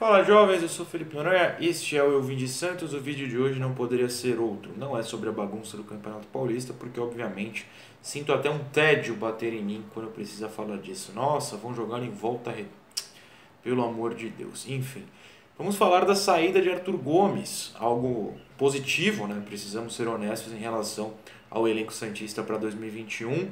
Fala jovens, eu sou Felipe Noronha, este é o Eu Vim de Santos. O vídeo de hoje não poderia ser outro. Não é sobre a bagunça do Campeonato Paulista, porque obviamente sinto até um tédio bater em mim quando precisa falar disso. Nossa, vão jogar em volta pelo amor de Deus. Enfim, vamos falar da saída de Arthur Gomes, algo positivo, né? Precisamos ser honestos em relação ao elenco santista para 2021.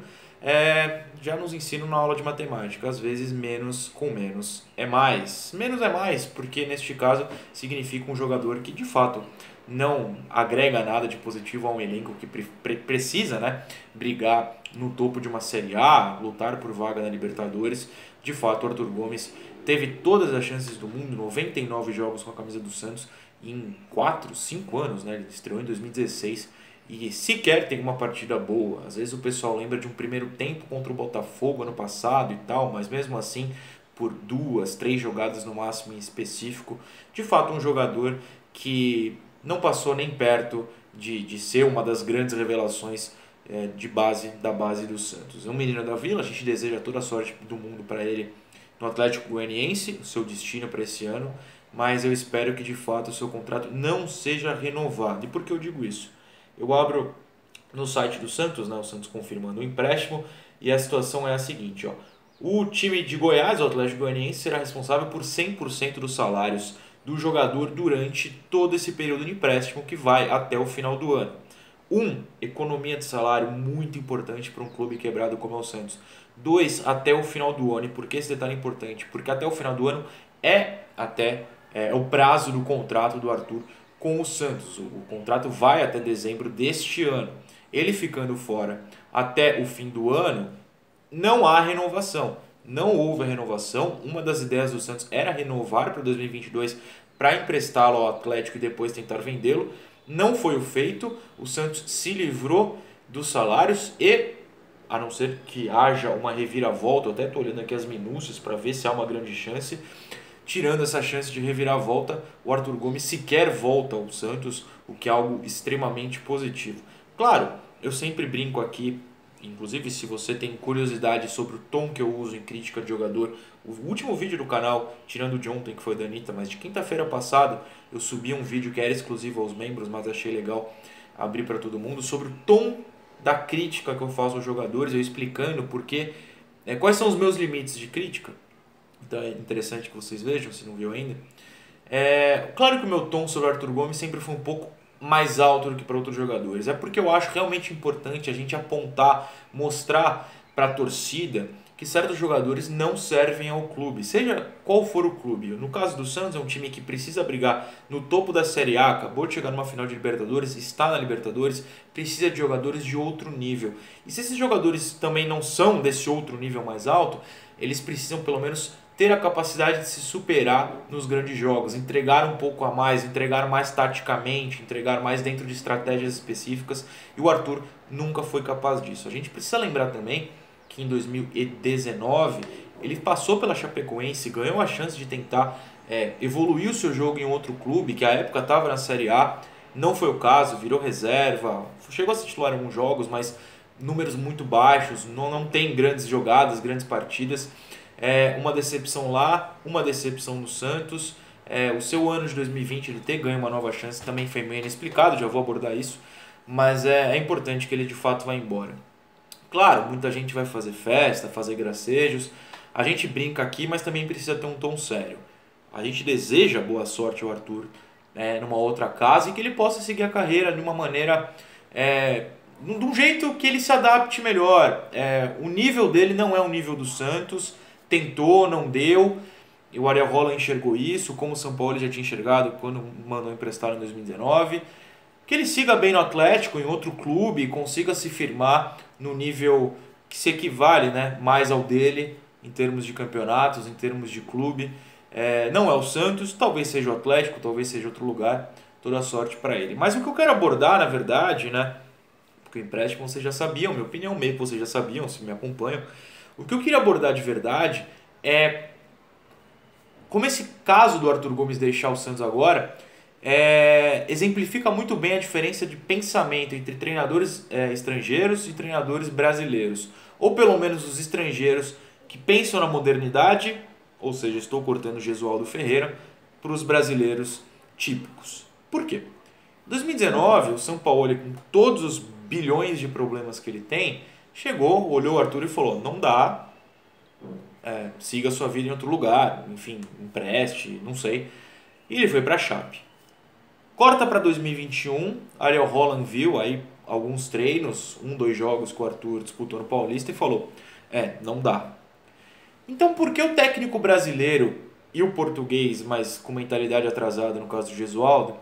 Já nos ensinam na aula de matemática, às vezes menos com menos é mais. Menos é mais, porque neste caso significa um jogador que de fato não agrega nada de positivo a um elenco que precisa, né, brigar no topo de uma Série A, lutar por vaga na Libertadores. De fato, o Arthur Gomes teve todas as chances do mundo, 99 jogos com a camisa do Santos em 4, 5 anos, né? Ele estreou em 2016 e sequer tem uma partida boa. Às vezes o pessoal lembra de um primeiro tempo contra o Botafogo ano passado e tal, mas mesmo assim, por 2, 3 jogadas no máximo em específico, de fato um jogador que não passou nem perto de ser uma das grandes revelações da base do Santos. É um menino da Vila, a gente deseja toda a sorte do mundo para ele no Atlético Goianiense, o seu destino para esse ano, mas eu espero que de fato o seu contrato não seja renovado. E por que eu digo isso? Eu abro no site do Santos, né, o Santos confirmando o empréstimo, e a situação é a seguinte, ó. O time de Goiás, o Atlético Goianiense, será responsável por 100% dos salários do jogador durante todo esse período de empréstimo que vai até o final do ano. Economia de salário muito importante para um clube quebrado como é o Santos. 2, até o final do ano. E por que esse detalhe é importante? Porque até o final do ano é o prazo do contrato do Arthur com o Santos. O contrato vai até dezembro deste ano. Ele ficando fora até o fim do ano, não há renovação. Não houve a renovação. Uma das ideias do Santos era renovar para 2022 para emprestá-lo ao Atlético e depois tentar vendê-lo. Não foi o feito. O Santos se livrou dos salários e, a não ser que haja uma reviravolta, eu até estou olhando aqui as minúcias para ver se há uma grande chance. Tirando essa chance de reviravolta, o Arthur Gomes sequer volta ao Santos, o que é algo extremamente positivo. Claro, eu sempre brinco aqui, inclusive se você tem curiosidade sobre o tom que eu uso em crítica de jogador, o último vídeo do canal, tirando o de ontem que foi da Anitta, mas de quinta-feira passada, eu subi um vídeo que era exclusivo aos membros, mas achei legal abrir para todo mundo, sobre o tom da crítica que eu faço aos jogadores, eu explicando quais são os meus limites de crítica. Então é interessante que vocês vejam, se não viu ainda. Claro que o meu tom sobre o Arthur Gomes sempre foi um pouco mais alto do que para outros jogadores. É porque eu acho realmente importante a gente apontar, mostrar para a torcida que certos jogadores não servem ao clube, seja qual for o clube. No caso do Santos, é um time que precisa brigar no topo da Série A, acabou de chegar numa final de Libertadores, está na Libertadores, precisa de jogadores de outro nível. E se esses jogadores também não são desse outro nível mais alto, eles precisam pelo menos ter a capacidade de se superar nos grandes jogos, entregar um pouco a mais, entregar mais taticamente, entregar mais dentro de estratégias específicas, e o Arthur nunca foi capaz disso. A gente precisa lembrar também que em 2019 ele passou pela Chapecoense, ganhou a chance de tentar evoluir o seu jogo em outro clube, que à época estava na Série A, não foi o caso, virou reserva, chegou a ser titular em alguns jogos, mas números muito baixos, não tem grandes jogadas, grandes partidas. Uma decepção lá, uma decepção no Santos. O seu ano de 2020 ele ter ganho uma nova chance também foi meio inexplicado, já vou abordar isso, mas é importante que ele de fato vá embora. Claro, muita gente vai fazer festa, fazer gracejos, a gente brinca aqui, mas também precisa ter um tom sério. A gente deseja boa sorte ao Arthur numa outra casa e que ele possa seguir a carreira de uma maneira, de um jeito que ele se adapte melhor. O nível dele não é o nível do Santos, tentou, não deu, e o Ariel Roland enxergou isso, como o São Paulo já tinha enxergado quando mandou emprestar em 2019. Que ele siga bem no Atlético, em outro clube, e consiga se firmar no nível que se equivale, né, mais ao dele, em termos de campeonatos, em termos de clube. Não é o Santos, talvez seja o Atlético, talvez seja outro lugar, toda a sorte para ele. Mas o que eu quero abordar, na verdade, né, porque o empréstimo vocês já sabiam, minha opinião meio que vocês já sabiam, se me acompanham. O que eu queria abordar de verdade é como esse caso do Arthur Gomes deixar o Santos agora exemplifica muito bem a diferença de pensamento entre treinadores estrangeiros e treinadores brasileiros. Ou pelo menos os estrangeiros que pensam na modernidade, ou seja, estou cortando o Gesualdo Ferreira, para os brasileiros típicos. Por quê? Em 2019, o São Paulo, com todos os bilhões de problemas que ele tem, chegou, olhou o Arthur e falou, não dá, siga sua vida em outro lugar, enfim, empreste, não sei. E ele foi para a Chape. Corta para 2021, Ariel Holland viu aí alguns treinos, 2 jogos que o Arthur disputou no Paulista e falou, não dá. Então por que o técnico brasileiro e o português, mas com mentalidade atrasada no caso do Gesualdo,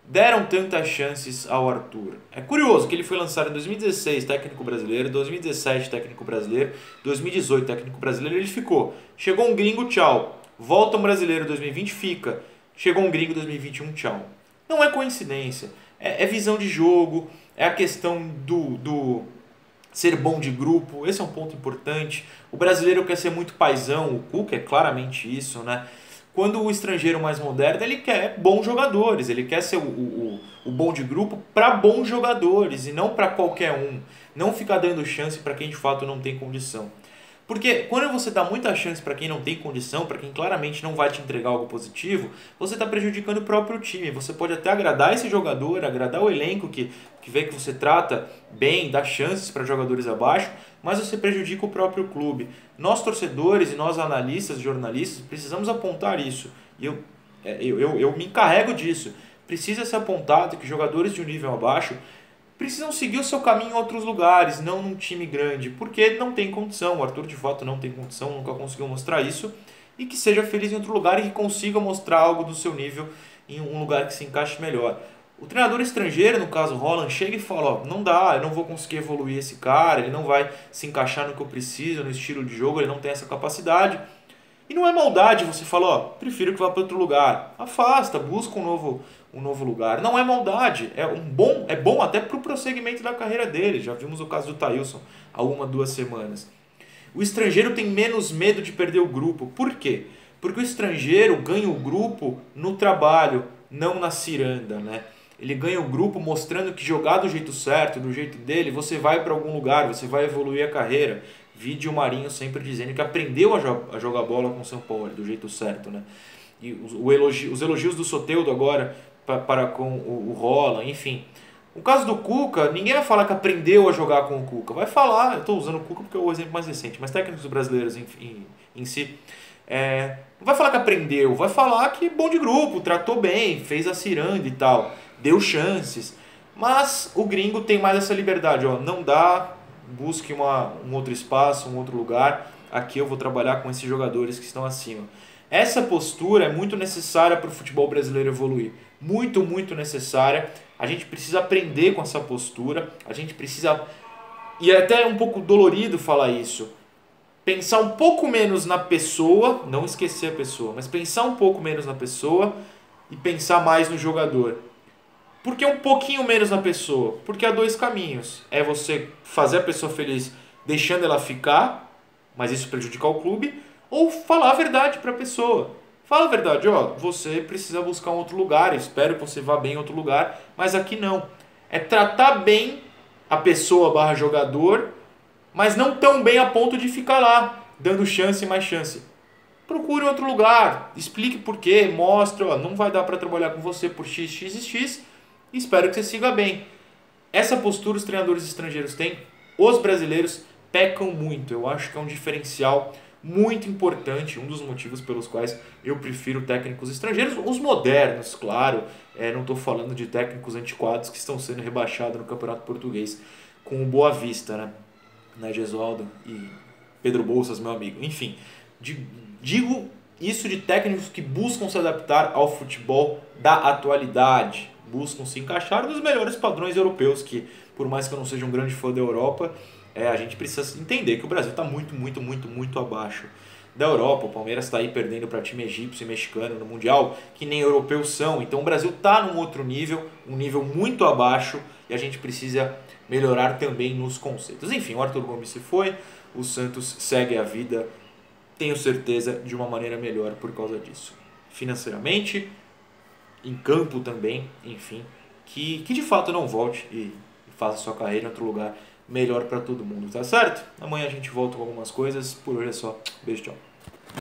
deram tantas chances ao Arthur? É curioso que ele foi lançado em 2016, técnico brasileiro, 2017, técnico brasileiro, 2018, técnico brasileiro, ele ficou. Chegou um gringo, tchau. Volta um brasileiro 2020, fica. Chegou um gringo 2021, tchau. Não é coincidência, é visão de jogo, é a questão do ser bom de grupo, esse é um ponto importante. O brasileiro quer ser muito paizão, o Cuca é claramente isso, né? Quando o estrangeiro mais moderno, ele quer bons jogadores, ele quer ser o bom de grupo para bons jogadores e não para qualquer um. Não ficar dando chance para quem de fato não tem condição. Porque quando você dá muita chance para quem não tem condição, para quem claramente não vai te entregar algo positivo, você está prejudicando o próprio time. Você pode até agradar esse jogador, agradar o elenco que vê que você trata bem, dá chances para jogadores abaixo, mas você prejudica o próprio clube. Nós torcedores e nós analistas, jornalistas, precisamos apontar isso. E eu me encarrego disso. Precisa ser apontado que jogadores de um nível abaixo precisam seguir o seu caminho em outros lugares, não num time grande, porque não tem condição. O Arthur de fato não tem condição, nunca conseguiu mostrar isso, e que seja feliz em outro lugar e que consiga mostrar algo do seu nível em um lugar que se encaixe melhor. O treinador estrangeiro, no caso Holland, chega e fala, não dá, eu não vou conseguir evoluir esse cara, ele não vai se encaixar no que eu preciso, no estilo de jogo, ele não tem essa capacidade. E não é maldade você falar, prefiro que vá para outro lugar. Afasta, busca um novo lugar. Não é maldade, é bom até para o prosseguimento da carreira dele. Já vimos o caso do Thailson há 2 semanas. O estrangeiro tem menos medo de perder o grupo. Por quê? Porque o estrangeiro ganha o grupo no trabalho, não na ciranda, né? Ele ganha o grupo mostrando que jogar do jeito certo, do jeito dele, você vai para algum lugar, você vai evoluir a carreira. Vide o Marinho sempre dizendo que aprendeu a jogar bola com o São Paulo, do jeito certo, né? E os elogios do Soteldo agora para com o Rola, enfim. O caso do Cuca, ninguém vai falar que aprendeu a jogar com o Cuca. Vai falar, eu estou usando o Cuca porque é o exemplo mais recente, mas técnicos brasileiros em si, não vai falar que aprendeu, vai falar que bom de grupo, tratou bem, fez a ciranda e tal, deu chances. Mas o gringo tem mais essa liberdade, ó, não dá, busque um outro espaço, um outro lugar, aqui eu vou trabalhar com esses jogadores que estão acima. Essa postura é muito necessária para o futebol brasileiro evoluir, muito, muito necessária. A gente precisa aprender com essa postura, a gente precisa, e é até um pouco dolorido falar isso, pensar um pouco menos na pessoa, não esquecer a pessoa, mas pensar um pouco menos na pessoa e pensar mais no jogador. Por que um pouquinho menos na pessoa? Porque há 2 caminhos. É você fazer a pessoa feliz deixando ela ficar, mas isso prejudicar o clube, ou falar a verdade para a pessoa. Fala a verdade, ó, você precisa buscar um outro lugar, eu espero que você vá bem em outro lugar, mas aqui não. É tratar bem a pessoa / jogador, mas não tão bem a ponto de ficar lá, dando chance e mais chance. Procure outro lugar, explique por quê, mostre, ó, não vai dar para trabalhar com você por x, x e x, e espero que você siga bem. Essa postura os treinadores estrangeiros têm, os brasileiros pecam muito. Eu acho que é um diferencial muito importante, um dos motivos pelos quais eu prefiro técnicos estrangeiros, os modernos, claro. Não estou falando de técnicos antiquados que estão sendo rebaixados no Campeonato Português com o Boa Vista, né, Gesualdo e Pedro Bolsas, meu amigo. Enfim, digo isso de técnicos que buscam se adaptar ao futebol da atualidade, buscam se encaixar nos melhores padrões europeus, que por mais que eu não seja um grande fã da Europa, a gente precisa entender que o Brasil está muito, muito, muito, muito abaixo da Europa. O Palmeiras está aí perdendo para time egípcio e mexicano no Mundial, que nem europeus são. Então o Brasil está num outro nível, um nível muito abaixo, e a gente precisa melhorar também nos conceitos. Enfim, o Arthur Gomes se foi, o Santos segue a vida, tenho certeza, de uma maneira melhor por causa disso. Financeiramente, em campo também, enfim, que de fato não volte e faça sua carreira em outro lugar melhor para todo mundo, tá certo? Amanhã a gente volta com algumas coisas, por hoje é só. Beijo, tchau.